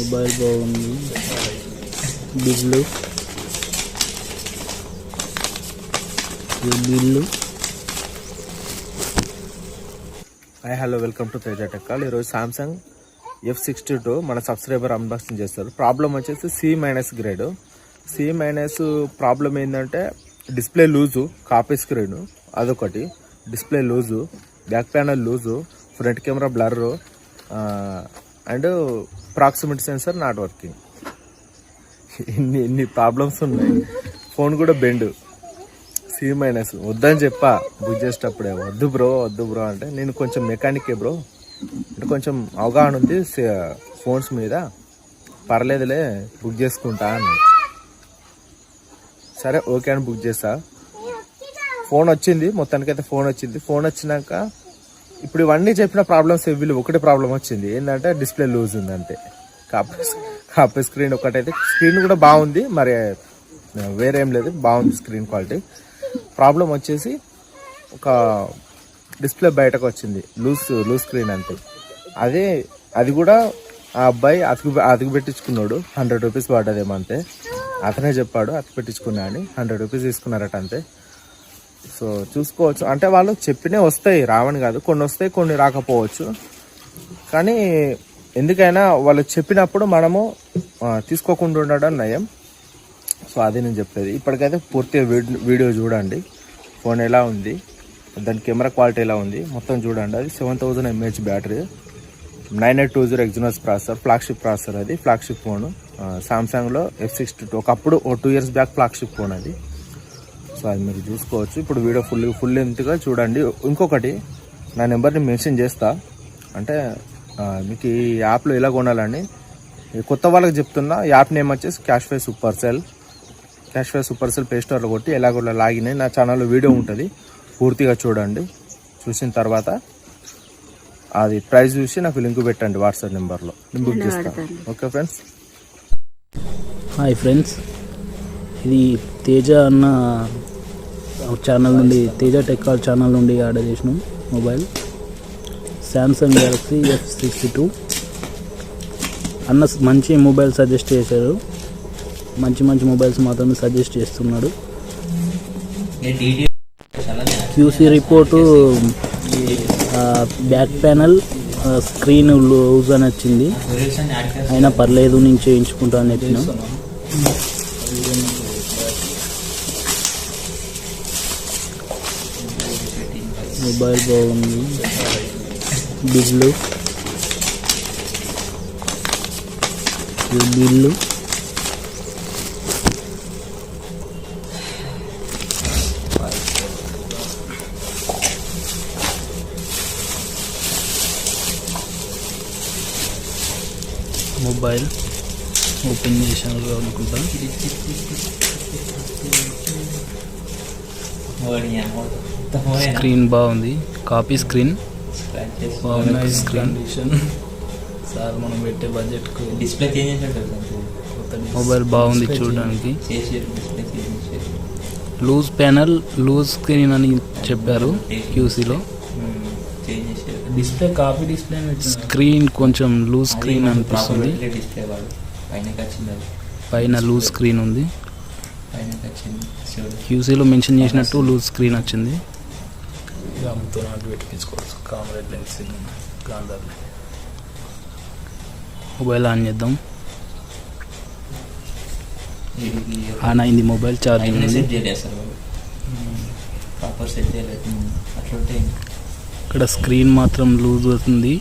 Mobile బాగుంది, bill hi hello welcome to Teja tech call. ఈరోజు Samsung F62 మన subscriber unboxing చేస్తారు. ప్రాబ్లం వచ్చేసి C- గ్రేడ్. C- ప్రాబ్లం ఏంటంటే డిస్ప్లే లూజు, కాపీ స్క్రీన్ అదొకటి, display loose, back panel loose, front camera blur and proximity sensor not working. ఇన్ని problems ఉన్నాయి. Phone కూడా bend. C- వద్దని చెప్పా బుక్ చేసేటప్పుడే, వద్దు బ్రో అంటే నేను కొంచెం మెకానికే బ్రో అంటే కొంచెం అవగాహన ఉంది ఫోన్స్ మీద, పర్లేదులే బుక్ చేసుకుంటా అని. సరే ఓకే అని బుక్ చేస్తా. ఫోన్ వచ్చింది, మొత్తానికైతే ఫోన్ వచ్చింది. ఫోన్ వచ్చినాక ఇప్పుడు ఇవన్నీ చెప్పిన ప్రాబ్లమ్స్ వీళ్ళు ఒకటే ప్రాబ్లం వచ్చింది, ఏంటంటే డిస్ప్లే లూజ్ ఉంది అంతే. కాపీ స్క్రీన్ ఒకటైతే, స్క్రీన్ కూడా బాగుంది, మరి వేరేం లేదు, బాగుంది స్క్రీన్ క్వాలిటీ. ప్రాబ్లం వచ్చేసి ఒక డిస్ప్లే బయటకు వచ్చింది, లూజ్ స్క్రీన్ అంతే. అది కూడా ఆ అబ్బాయి అతికి పెట్టించుకున్నాడు. 100 రూపీస్ పడ్డదేమో అంతే. అతనే చెప్పాడు అతికి పెట్టించుకున్నా అని. 100 రూపీస్ తీసుకున్నారట అంతే. సో చూసుకోవచ్చు, అంటే వాళ్ళు చెప్పినే వస్తాయి, రావని కాదు, కొన్ని వస్తాయి కొన్ని రాకపోవచ్చు. కానీ ఎందుకైనా వాళ్ళు చెప్పినప్పుడు మనము తీసుకోకుండా ఉండడం నయం. సో అది నేను చెప్పేది. ఇప్పటికైతే పూర్తిగా వీడియో చూడండి, ఫోన్ ఎలా ఉంది, దాని కెమెరా క్వాలిటీ ఎలా ఉంది మొత్తం చూడండి. అది 7000 mAh battery, 9820 Exynos processor, flagship processor. అది ఫ్లాగ్షిప్ ఫోన్ సామ్సంగ్లో F62. ఒకప్పుడు 2 years బ్యాక్ ఫ్లాగ్షిప్ ఫోన్ అది. సో అది మీరు చూసుకోవచ్చు. ఇప్పుడు వీడియో ఫుల్ లెంత్గా చూడండి. ఇంకొకటి, నా నెంబర్ని మెన్షన్ చేస్తా, అంటే మీకు ఈ యాప్లో ఎలా కొనాలని కొత్త వాళ్ళకి చెప్తున్నా. యాప్ నేమ్ వచ్చేసి Cashify super sell. Cashify super sell play స్టోర్లో కొట్టి ఎలాగో లాగిన్ అయ్యి నా ఛానల్లో వీడియో ఉంటుంది, పూర్తిగా చూడండి. చూసిన తర్వాత అది ప్రైస్ చూసి నాకు లింక్ పెట్టండి వాట్సాప్ నెంబర్లో, నేను బుక్ చేస్తాను. Okay friends. హాయ్ ఫ్రెండ్స్, ఇది తేజ అన్న ఛానల్ నుండి, తేజ టెక్ కాల్ ఛానల్ నుండి ఆర్డర్ చేసిన మొబైల్ శాంసంగ్ గెలాక్సీ F62. అన్న మంచి మొబైల్ సజెస్ట్ చేశారు, మంచి మొబైల్స్ మాత్రమే సజెస్ట్ చేస్తున్నాడు. QC report back panel screen loose అని వచ్చింది, అయినా పర్లేదు నేను చేయించుకుంటా అని చెప్పిన. మొబైల్ బాగుంది, బిల్లు మొబైల్ ఓపెన్ చేశాను అనుకుంటా. స్క్రీన్ బాగుంది, కాపీ స్క్రీన్ బాగుంది. స్క్రీన్ సార్ మనం పెట్టే బడ్జెట్కు డిస్ప్లే చేంజ్ మొబైల్ బాగుంది చూడడానికి. లూజ్ ప్యానల్, లూజ్ స్క్రీన్ అని చెప్పారు QCలో. డిస్ప్లే కాపీ డిస్ప్లే, స్క్రీన్ కొంచెం లూజ్ స్క్రీన్ అనిపిస్తుంది, పైన లూజ్ స్క్రీన్ ఉంది. QCలో మెన్షన్ చేసినట్టు లూజ్ స్క్రీన్ వచ్చింది. మొబైల్ ఆన్ చేద్దాం. ఆన్ అయింది, మొబైల్ ఛార్జింగ్ ఉంది. ఇక్కడ స్క్రీన్ మాత్రం లూజ్ అవుతుంది,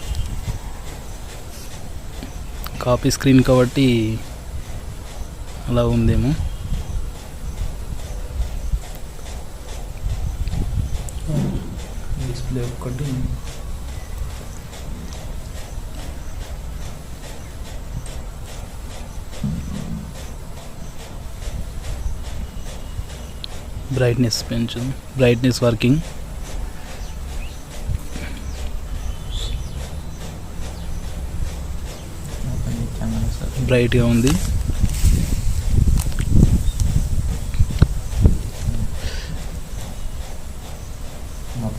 కాపీ స్క్రీన్ కాబట్టి అలా ఉందేమో. డిస్ప్లే ఒకటి బ్రైట్నెస్ పెంచు, బ్రైట్నెస్ వర్కింగ్. బ్రైట్గా ఉంది.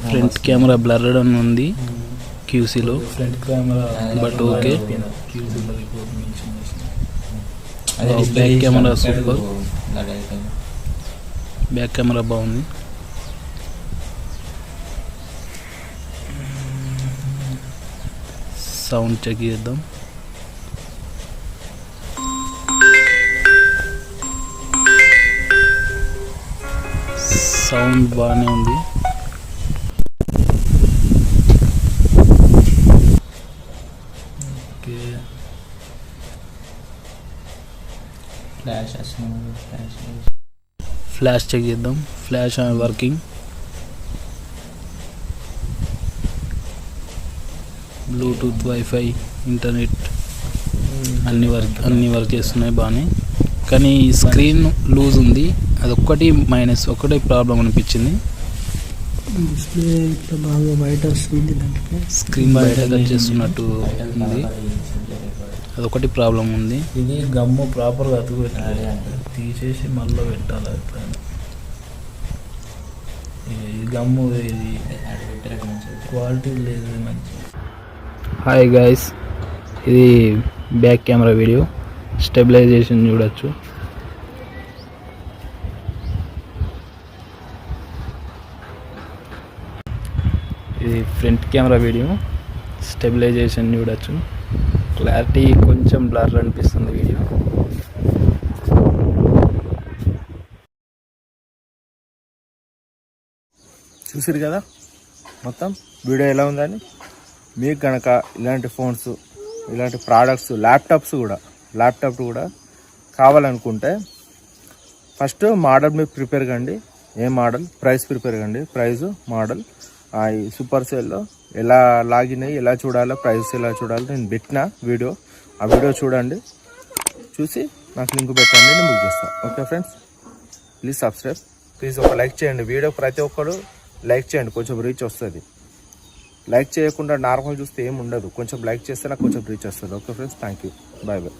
ఫ్రంట్ కెమెరా బ్లర్డ్ అని ఉంది QCలో, ఫ్రంట్ కెమెరా బట్ ఓకే. QCలో రిపోర్ట్ మెన్షన్ చేసిన back camera super, back camera బాగుంది. సౌండ్ చెక్ చేద్దాం. సౌండ్ బాగానే ఉంది. ఓకే, ఫ్లాష్ చెక్ చేద్దాం. Flash working. Bluetooth, WiFi, internet అన్నీ వర్క్ చేస్తున్నాయి బాగానే. కానీ స్క్రీన్ లూజ్ ఉంది, అదొక్కటి మైనస్, ఒక్కటే ప్రాబ్లం అనిపించింది. డిస్ప్లే ఇట్లా బాగా బయట వస్తుంది, దాంట్లో స్క్రీన్ బయట వచ్చేస్తున్నట్టు ఉంది, అదొకటి ప్రాబ్లం ఉంది. ఇది గమ్ము ప్రాపర్గా అతుకు పెట్టాలి, తీసేసి మళ్ళీ పెట్టాలి. ఎప్పుడైనా ఇది గమ్ము ఇది క్వాలిటీ లేదు మంచి. హాయ్ గైస్, ఇది బ్యాక్ కెమెరా వీడియో. స్టెబిలైజేషన్ చూడొచ్చు. ఇది ఫ్రంట్ కెమెరా వీడియో. స్టెబిలైజేషన్ చూడొచ్చు. క్లారిటీ కొంచెం బ్లర్ అనిపిస్తుంది వీడియో. చూసారు కదా మొత్తం వీడియో ఎలా ఉందని. మీకు కనుక ఇలాంటి ఫోన్స్, ఇలాంటి ప్రోడక్ట్స్, ల్యాప్టాప్ కూడా కావాలనుకుంటే ఫస్ట్ మోడల్ మీరు ప్రిపేర్ కండి. ఏ మోడల్, ప్రైస్ ప్రిపేర్ కండి. ప్రైజు, మోడల్, ఈ సూపర్ సేల్లో ఎలా లాగిన్ అయ్యి ఎలా చూడాలో, ప్రైస్ ఎలా చూడాలో నేను పెట్టిన వీడియో. ఆ వీడియో చూడండి, చూసి నాకు లింక్ పెట్టండి, నేను బుక్ చేస్తాను. Okay friends, please subscribe. Please ఒక లైక్ చేయండి. వీడియో ప్రతి ఒక్కరు లైక్ చేయండి, కొంచెం రీచ్ వస్తుంది. లైక్ చేయకుండా నార్మల్ చూస్తే ఏమి ఉండదు, కొంచెం లైక్ చేస్తే నాకు కొంచెం రీచ్ వస్తుంది. Okay friends, thank you, bye bye.